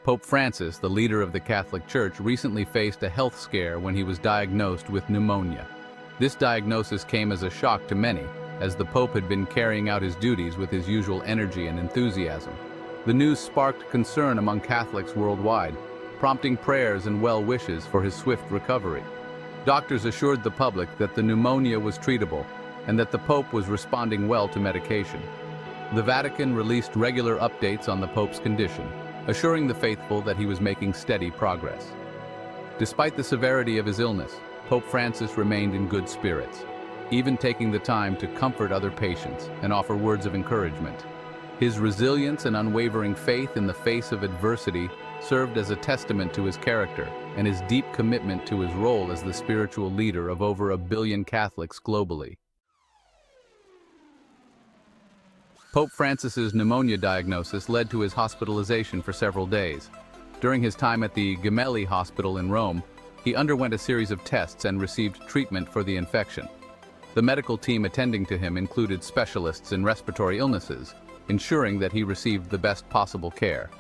Pope Francis, the leader of the Catholic Church, recently faced a health scare when he was diagnosed with pneumonia. This diagnosis came as a shock to many, as the Pope had been carrying out his duties with his usual energy and enthusiasm. The news sparked concern among Catholics worldwide, prompting prayers and well wishes for his swift recovery. Doctors assured the public that the pneumonia was treatable and that the Pope was responding well to medication. The Vatican released regular updates on the Pope's condition, assuring the faithful that he was making steady progress. Despite the severity of his illness, Pope Francis remained in good spirits, even taking the time to comfort other patients and offer words of encouragement. His resilience and unwavering faith in the face of adversity served as a testament to his character and his deep commitment to his role as the spiritual leader of over 1 billion Catholics globally. Pope Francis's pneumonia diagnosis led to his hospitalization for several days. During his time at the Gemelli Hospital in Rome, he underwent a series of tests and received treatment for the infection. The medical team attending to him included specialists in respiratory illnesses, ensuring that he received the best possible care.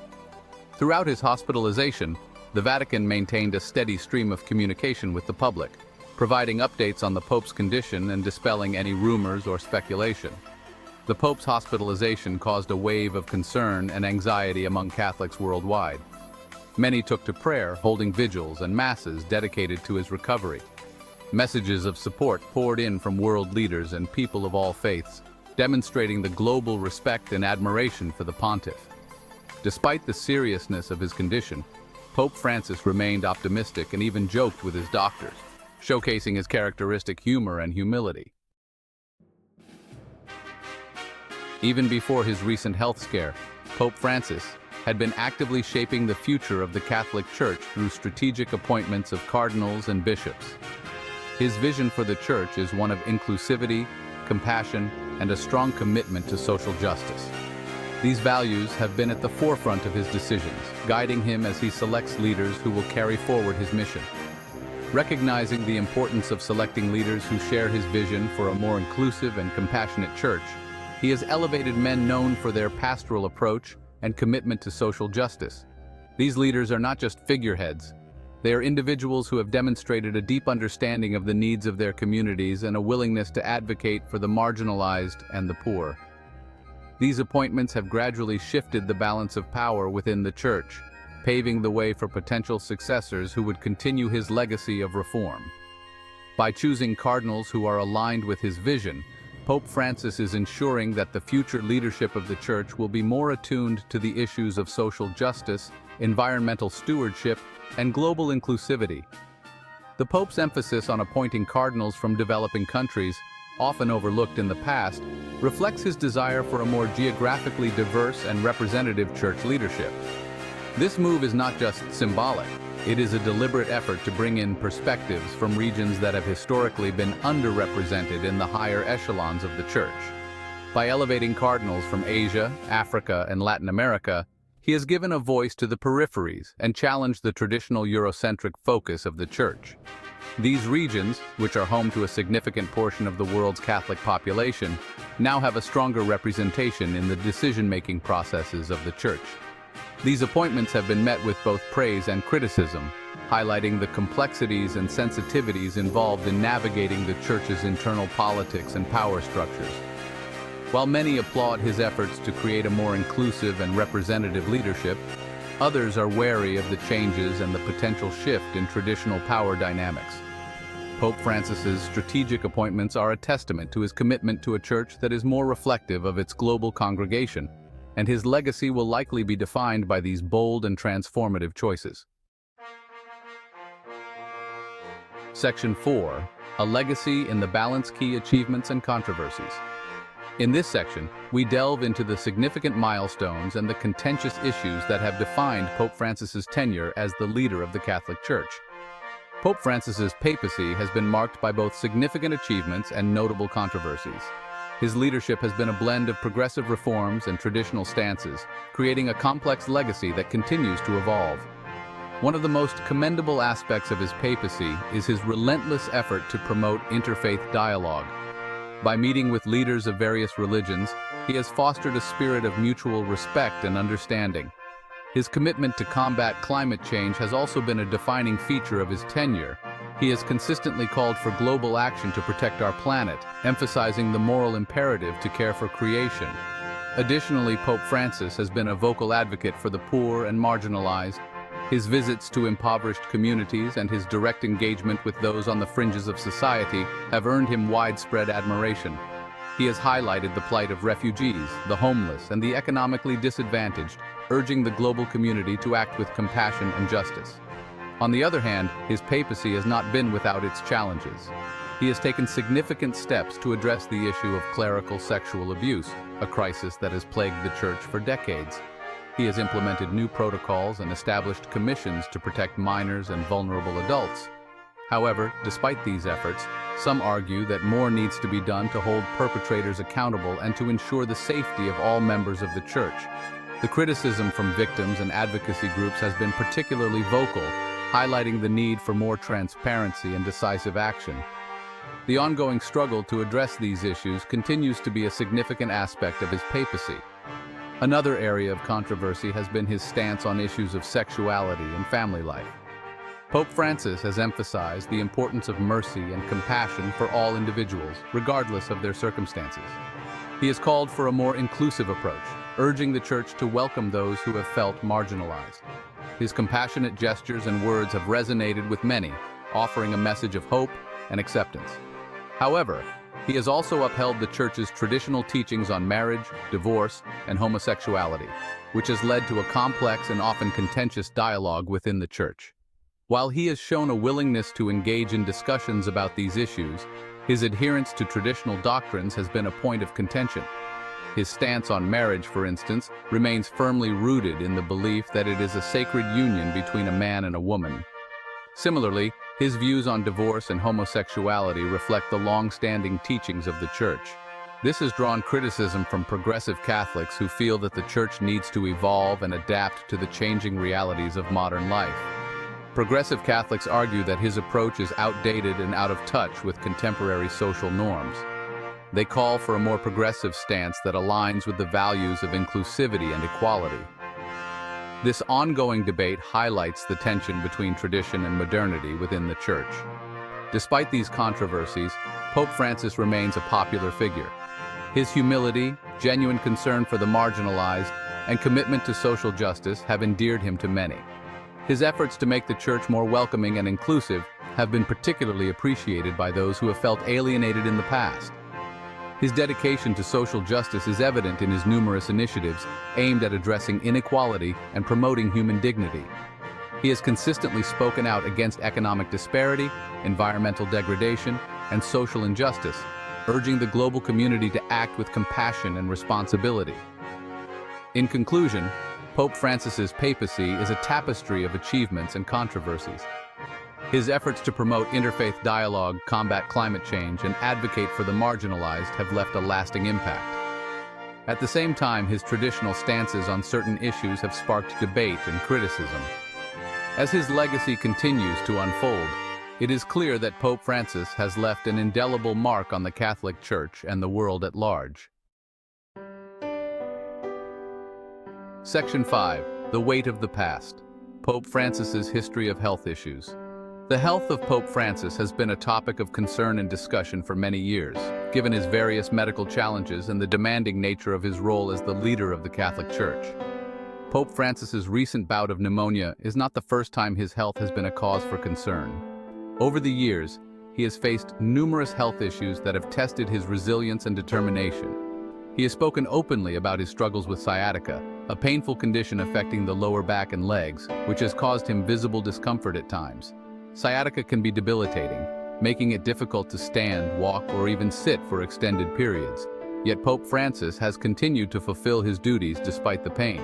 Throughout his hospitalization, the Vatican maintained a steady stream of communication with the public, providing updates on the Pope's condition and dispelling any rumors or speculation. The Pope's hospitalization caused a wave of concern and anxiety among Catholics worldwide. Many took to prayer, holding vigils and masses dedicated to his recovery. Messages of support poured in from world leaders and people of all faiths, demonstrating the global respect and admiration for the Pontiff. Despite the seriousness of his condition, Pope Francis remained optimistic and even joked with his doctors, showcasing his characteristic humor and humility. Even before his recent health scare, Pope Francis had been actively shaping the future of the Catholic Church through strategic appointments of cardinals and bishops. His vision for the Church is one of inclusivity, compassion, and a strong commitment to social justice. These values have been at the forefront of his decisions, guiding him as he selects leaders who will carry forward his mission. Recognizing the importance of selecting leaders who share his vision for a more inclusive and compassionate church, he has elevated men known for their pastoral approach and commitment to social justice. These leaders are not just figureheads. They are individuals who have demonstrated a deep understanding of the needs of their communities and a willingness to advocate for the marginalized and the poor. These appointments have gradually shifted the balance of power within the Church, paving the way for potential successors who would continue his legacy of reform. By choosing cardinals who are aligned with his vision, Pope Francis is ensuring that the future leadership of the Church will be more attuned to the issues of social justice, environmental stewardship, and global inclusivity. The Pope's emphasis on appointing cardinals from developing countries, often overlooked in the past, reflects his desire for a more geographically diverse and representative church leadership. This move is not just symbolic. It is a deliberate effort to bring in perspectives from regions that have historically been underrepresented in the higher echelons of the Church. By elevating cardinals from Asia, Africa, and Latin America, he has given a voice to the peripheries and challenged the traditional Eurocentric focus of the Church. These regions, which are home to a significant portion of the world's Catholic population, now have a stronger representation in the decision-making processes of the Church. These appointments have been met with both praise and criticism, highlighting the complexities and sensitivities involved in navigating the Church's internal politics and power structures. While many applaud his efforts to create a more inclusive and representative leadership, others are wary of the changes and the potential shift in traditional power dynamics. Pope Francis's strategic appointments are a testament to his commitment to a church that is more reflective of its global congregation, and his legacy will likely be defined by these bold and transformative choices. Section 4. A Legacy in the Balance: Key Achievements and Controversies. In this section, we delve into the significant milestones and the contentious issues that have defined Pope Francis's tenure as the leader of the Catholic Church. Pope Francis's papacy has been marked by both significant achievements and notable controversies. His leadership has been a blend of progressive reforms and traditional stances, creating a complex legacy that continues to evolve. One of the most commendable aspects of his papacy is his relentless effort to promote interfaith dialogue. By meeting with leaders of various religions, he has fostered a spirit of mutual respect and understanding. His commitment to combat climate change has also been a defining feature of his tenure. He has consistently called for global action to protect our planet, emphasizing the moral imperative to care for creation. Additionally, Pope Francis has been a vocal advocate for the poor and marginalized. His visits to impoverished communities and his direct engagement with those on the fringes of society have earned him widespread admiration. He has highlighted the plight of refugees, the homeless, and the economically disadvantaged, urging the global community to act with compassion and justice. On the other hand, his papacy has not been without its challenges. He has taken significant steps to address the issue of clerical sexual abuse, a crisis that has plagued the Church for decades. He has implemented new protocols and established commissions to protect minors and vulnerable adults. However, despite these efforts, some argue that more needs to be done to hold perpetrators accountable and to ensure the safety of all members of the Church. The criticism from victims and advocacy groups has been particularly vocal, highlighting the need for more transparency and decisive action. The ongoing struggle to address these issues continues to be a significant aspect of his papacy. Another area of controversy has been his stance on issues of sexuality and family life. Pope Francis has emphasized the importance of mercy and compassion for all individuals, regardless of their circumstances. He has called for a more inclusive approach, urging the Church to welcome those who have felt marginalized. His compassionate gestures and words have resonated with many, offering a message of hope and acceptance. However, he has also upheld the Church's traditional teachings on marriage, divorce, and homosexuality, which has led to a complex and often contentious dialogue within the Church. While he has shown a willingness to engage in discussions about these issues, his adherence to traditional doctrines has been a point of contention. His stance on marriage, for instance, remains firmly rooted in the belief that it is a sacred union between a man and a woman. Similarly, his views on divorce and homosexuality reflect the long-standing teachings of the Church. This has drawn criticism from progressive Catholics who feel that the Church needs to evolve and adapt to the changing realities of modern life. Progressive Catholics argue that his approach is outdated and out of touch with contemporary social norms. They call for a more progressive stance that aligns with the values of inclusivity and equality. This ongoing debate highlights the tension between tradition and modernity within the Church. Despite these controversies, Pope Francis remains a popular figure. His humility, genuine concern for the marginalized, and commitment to social justice have endeared him to many. His efforts to make the Church more welcoming and inclusive have been particularly appreciated by those who have felt alienated in the past. His dedication to social justice is evident in his numerous initiatives aimed at addressing inequality and promoting human dignity. He has consistently spoken out against economic disparity, environmental degradation, and social injustice, urging the global community to act with compassion and responsibility. In conclusion, Pope Francis's papacy is a tapestry of achievements and controversies. His efforts to promote interfaith dialogue, combat climate change, and advocate for the marginalized have left a lasting impact. At the same time, his traditional stances on certain issues have sparked debate and criticism. As his legacy continues to unfold, it is clear that Pope Francis has left an indelible mark on the Catholic Church and the world at large. Section 5. The Weight of the Past. Pope Francis's History of Health Issues. The health of Pope Francis has been a topic of concern and discussion for many years, given his various medical challenges and the demanding nature of his role as the leader of the Catholic Church. Pope Francis's recent bout of pneumonia is not the first time his health has been a cause for concern. Over the years, he has faced numerous health issues that have tested his resilience and determination. He has spoken openly about his struggles with sciatica, a painful condition affecting the lower back and legs, which has caused him visible discomfort at times. Sciatica can be debilitating, making it difficult to stand, walk, or even sit for extended periods. Yet Pope Francis has continued to fulfill his duties despite the pain.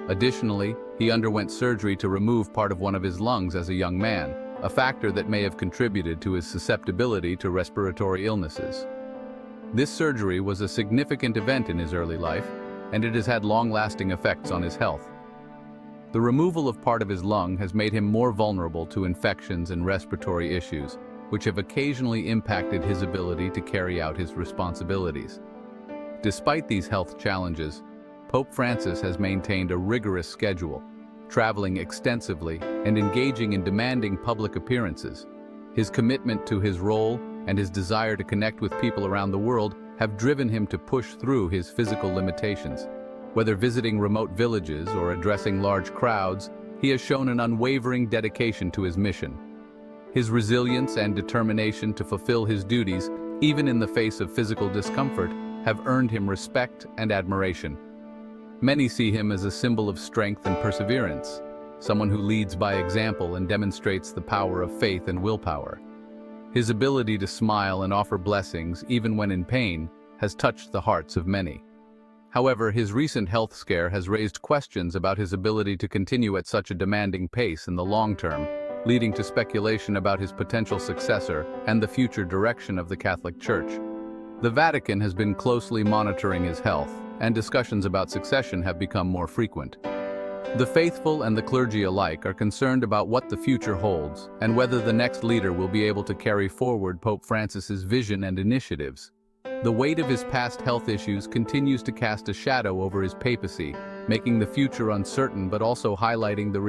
Additionally, he underwent surgery to remove part of one of his lungs as a young man, a factor that may have contributed to his susceptibility to respiratory illnesses. This surgery was a significant event in his early life, and it has had long-lasting effects on his health. The removal of part of his lung has made him more vulnerable to infections and respiratory issues, which have occasionally impacted his ability to carry out his responsibilities. Despite these health challenges, Pope Francis has maintained a rigorous schedule, traveling extensively and engaging in demanding public appearances. His commitment to his role and his desire to connect with people around the world have driven him to push through his physical limitations. Whether visiting remote villages or addressing large crowds, he has shown an unwavering dedication to his mission. His resilience and determination to fulfill his duties, even in the face of physical discomfort, have earned him respect and admiration. Many see him as a symbol of strength and perseverance, someone who leads by example and demonstrates the power of faith and willpower. His ability to smile and offer blessings, even when in pain, has touched the hearts of many. However, his recent health scare has raised questions about his ability to continue at such a demanding pace in the long term, leading to speculation about his potential successor and the future direction of the Catholic Church. The Vatican has been closely monitoring his health, and discussions about succession have become more frequent. The faithful and the clergy alike are concerned about what the future holds and whether the next leader will be able to carry forward Pope Francis's vision and initiatives. The weight of his past health issues continues to cast a shadow over his papacy, making the future uncertain but also highlighting the